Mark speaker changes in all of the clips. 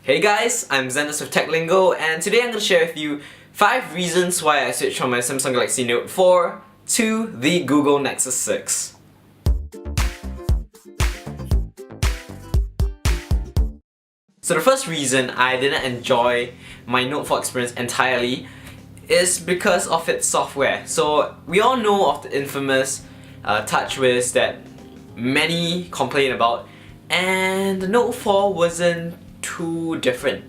Speaker 1: Hey guys, I'm Xanus of Tech Lingo, and today I'm going to share with you 5 reasons why I switched from my Samsung Galaxy Note 4 to the Google Nexus 6. So the first reason I didn't enjoy my Note 4 experience entirely is because of its software. So we all know of the infamous TouchWiz that many complain about, and the Note 4 wasn't too different.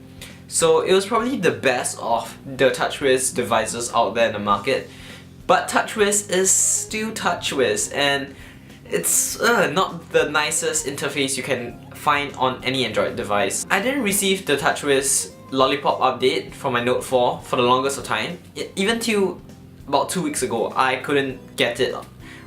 Speaker 1: So it was probably the best of the TouchWiz devices out there in the market. But TouchWiz is still TouchWiz, and it's not the nicest interface you can find on any Android device. I didn't receive the TouchWiz Lollipop update for my Note 4 for the longest of time. Even till about 2 weeks ago, I couldn't get it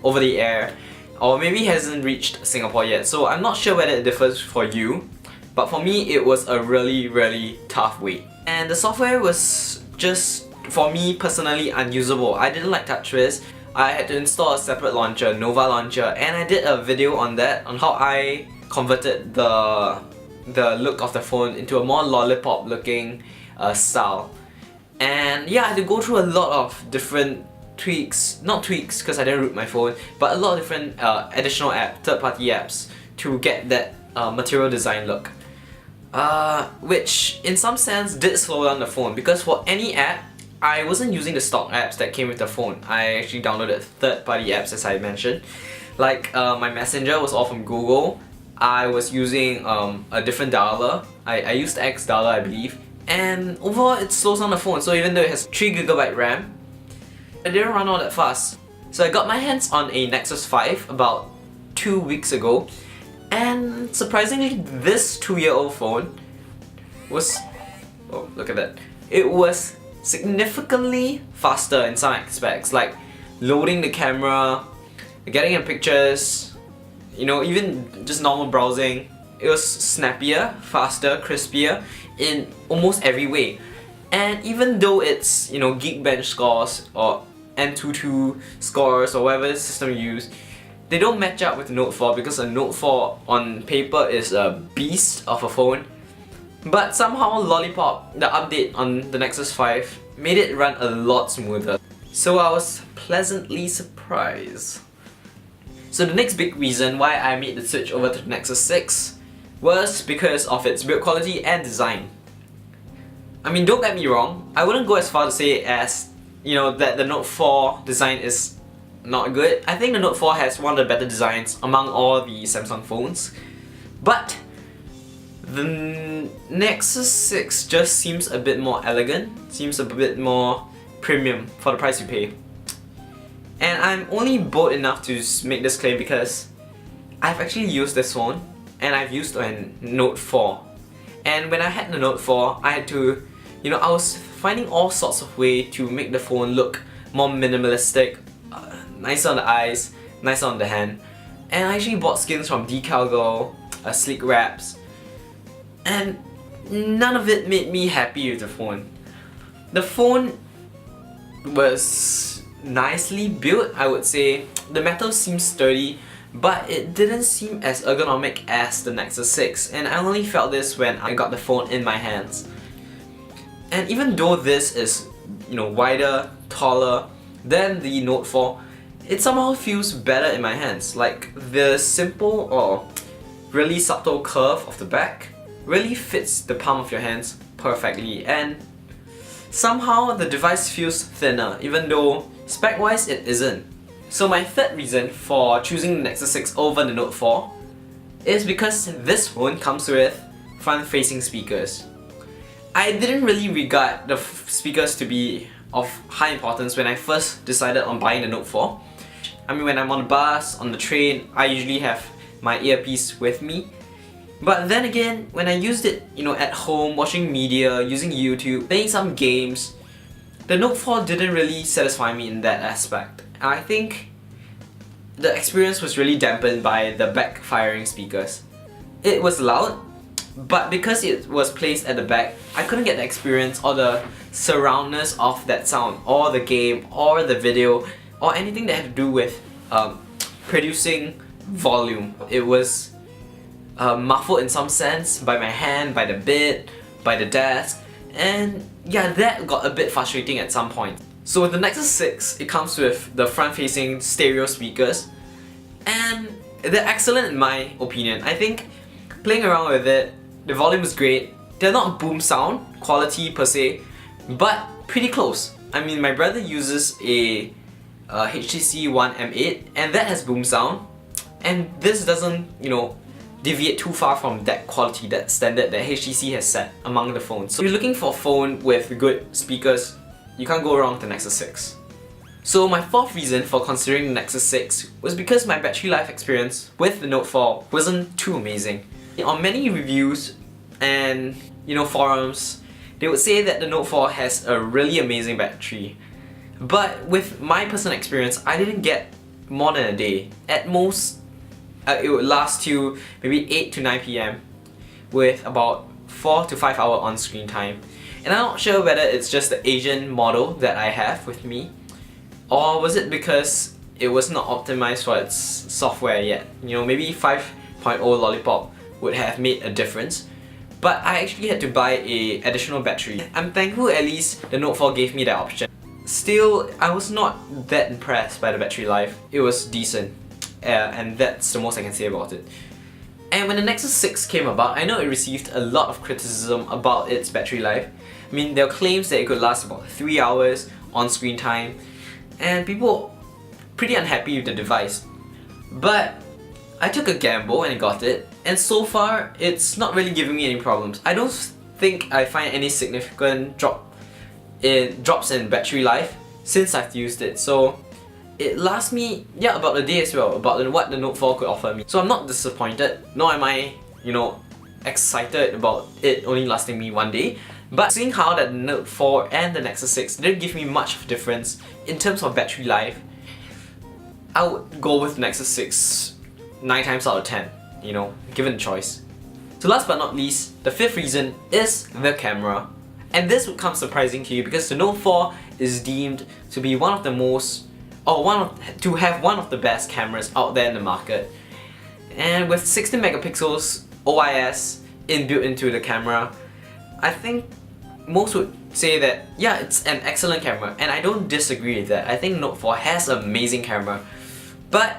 Speaker 1: over the air, or maybe it hasn't reached Singapore yet. So I'm not sure whether it differs for you, but for me it was a really tough wait. And the software was just, for me personally, unusable. I didn't like TouchWiz. I had to install a separate launcher, Nova Launcher, and I did a video on that, on how I converted the look of the phone into a more lollipop looking style. And yeah, I had to go through a lot of different tweaks, not tweaks because I didn't root my phone, but a lot of different additional third-party apps to get that material design look. Which in some sense did slow down the phone, because for any app, I wasn't using the stock apps that came with the phone. I actually downloaded third-party apps, as I mentioned. Like my Messenger was all from Google. I was using a different dialer. I used X dialer, I believe. And overall it slows down the phone, so even though it has 3GB RAM, it didn't run all that fast. So I got my hands on a Nexus 5 about 2 weeks ago, and surprisingly this 2-year-old phone was, oh look at that, it was significantly faster in some aspects, like loading the camera, getting in pictures, you know, even just normal browsing. It was snappier, faster, crispier in almost every way. And even though it's, you know, Geekbench scores or Antutu scores or whatever system you use, they don't match up with the Note 4, because a Note 4 on paper is a beast of a phone. But somehow Lollipop, the update on the Nexus 5, made it run a lot smoother. So I was pleasantly surprised. So the next big reason why I made the switch over to the Nexus 6 was because of its build quality and design. I mean, don't get me wrong, I wouldn't go as far to say as, you know, that the Note 4 design is not good. I think the Note 4 has one of the better designs among all the Samsung phones. But the Nexus 6 just seems a bit more elegant, seems a bit more premium for the price you pay. And I'm only bold enough to make this claim because I've actually used this phone, and I've used a Note 4. And when I had the Note 4, I had to, you know, I was finding all sorts of ways to make the phone look more minimalistic, nicer on the eyes, nicer on the hand. And I actually bought skins from Decalgo, sleek wraps, and none of it made me happy with the phone. The phone was nicely built, I would say. The metal seems sturdy, but it didn't seem as ergonomic as the Nexus 6, and I only felt this when I got the phone in my hands. And even though this is, you know, wider, taller than the Note 4, it somehow feels better in my hands. Like the simple or really subtle curve of the back really fits the palm of your hands perfectly, and somehow the device feels thinner, even though spec-wise it isn't. So my third reason for choosing the Nexus 6 over the Note 4 is because this phone comes with front-facing speakers. I didn't really regard the speakers to be of high importance when I first decided on buying the Note 4. I mean, when I'm on the bus, on the train, I usually have my earpiece with me. But then again, when I used it, you know, at home, watching media, using YouTube, playing some games, the Note 4 didn't really satisfy me in that aspect. And I think the experience was really dampened by the back-firing speakers. It was loud, but because it was placed at the back, I couldn't get the experience or the surroundness of that sound, or the game, or the video, or anything that had to do with producing volume. It was muffled in some sense by my hand, by the bit, by the desk, and yeah, that got a bit frustrating at some point. So with the Nexus 6, it comes with the front-facing stereo speakers, and they're excellent in my opinion. I think playing around with it, the volume is great. They're not boom sound quality per se, but pretty close. I mean, my brother uses a HTC One M8, and that has boom sound, and this doesn't, you know, deviate too far from that quality, that standard that HTC has set among the phones. So if you're looking for a phone with good speakers, you can't go wrong with the Nexus 6. So my fourth reason for considering the Nexus 6 was because my battery life experience with the Note 4 wasn't too amazing. On many reviews and forums, they would say that the Note 4 has a really amazing battery. But with my personal experience, I didn't get more than a day. At most, it would last till maybe 8 to 9 PM with about 4 to 5 hour on-screen time. And I'm not sure whether it's just the Asian model that I have with me, or was it because it was not optimized for its software yet. Maybe 5.0 Lollipop would have made a difference. But I actually had to buy an additional battery. I'm thankful at least the Note 4 gave me that option. Still, I was not that impressed by the battery life. It was decent, and that's the most I can say about it. And when the Nexus 6 came about, I know it received a lot of criticism about its battery life. I mean, there were claims that it could last about 3 hours on screen time, and people were pretty unhappy with the device. But I took a gamble and got it, and so far, it's not really giving me any problems. I don't think I find any significant drops in battery life since I've used it. So it lasts me, about a day as well, about what the Note 4 could offer me. So I'm not disappointed, nor am I, excited about it only lasting me one day. But seeing how that the Note 4 and the Nexus 6 didn't give me much of a difference in terms of battery life, I would go with Nexus 6 9 times out of 10, given the choice. So last but not least, the fifth reason is the camera. And this would come surprising to you because the Note 4 is deemed to be one of the most, to have one of the best cameras out there in the market. And with 16 megapixels OIS inbuilt into the camera, I think most would say that, it's an excellent camera, and I don't disagree with that. I think Note 4 has an amazing camera, but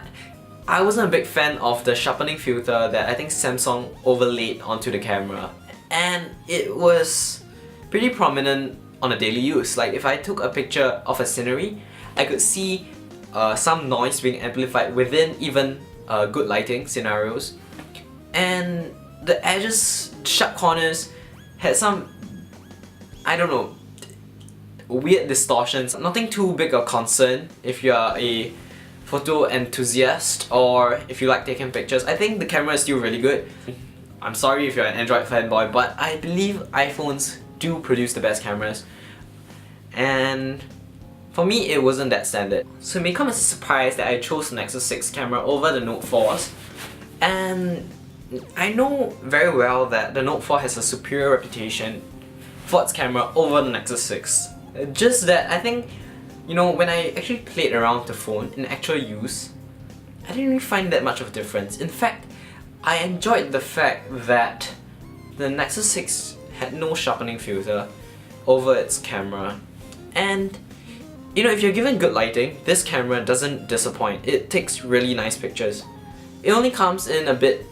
Speaker 1: I wasn't a big fan of the sharpening filter that I think Samsung overlaid onto the camera, and it was pretty prominent on a daily use. Like if I took a picture of a scenery, I could see some noise being amplified within even good lighting scenarios, and the edges, sharp corners had some, weird distortions. Nothing too big a concern if you're a photo enthusiast or if you like taking pictures. I think the camera is still really good. I'm sorry if you're an Android fanboy, but I believe iPhones do produce the best cameras, and for me it wasn't that standard. So it may come as a surprise that I chose the Nexus 6 camera over the Note 4's, and I know very well that the Note 4 has a superior reputation for its camera over the Nexus 6. Just that I think, when I actually played around with the phone in actual use, I didn't really find that much of a difference. In fact, I enjoyed the fact that the Nexus 6 had no sharpening filter over its camera, and if you're given good lighting, this camera doesn't disappoint. It takes really nice pictures. It only comes in a bit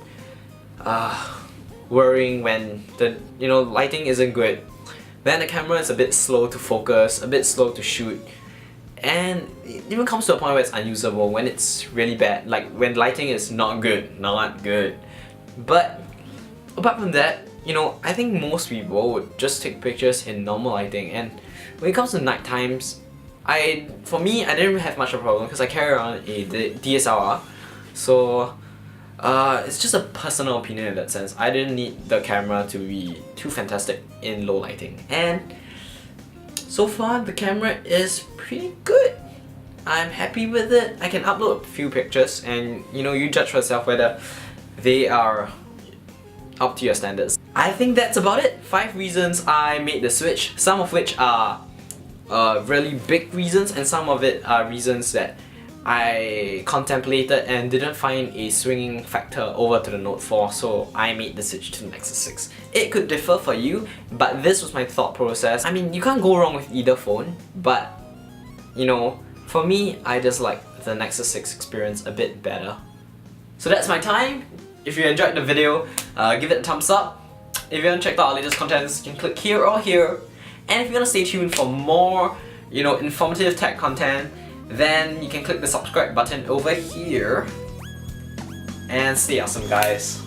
Speaker 1: worrying when the lighting isn't good. Then the camera is a bit slow to focus, a bit slow to shoot, and it even comes to a point where it's unusable when it's really bad, like when lighting is not good. But apart from that, I think most people would just take pictures in normal lighting, and when it comes to night times, for me, I didn't have much of a problem because I carry around a DSLR, so it's just a personal opinion in that sense. I didn't need the camera to be too fantastic in low lighting, and so far the camera is pretty good. I'm happy with it. I can upload a few pictures, and you judge for yourself whether they are up to your standards. I think that's about it. 5 reasons I made the switch, some of which are really big reasons, and some of it are reasons that I contemplated and didn't find a swinging factor over to the Note 4, so I made the switch to the Nexus 6. It could differ for you, but this was my thought process. I mean, you can't go wrong with either phone, but you know, for me, I just like the Nexus 6 experience a bit better. So that's my time. If you enjoyed the video, give it a thumbs up. If you haven't checked out our latest contents, you can click here or here. And if you want to stay tuned for more, you know, informative tech content, then you can click the subscribe button over here. And stay awesome, guys.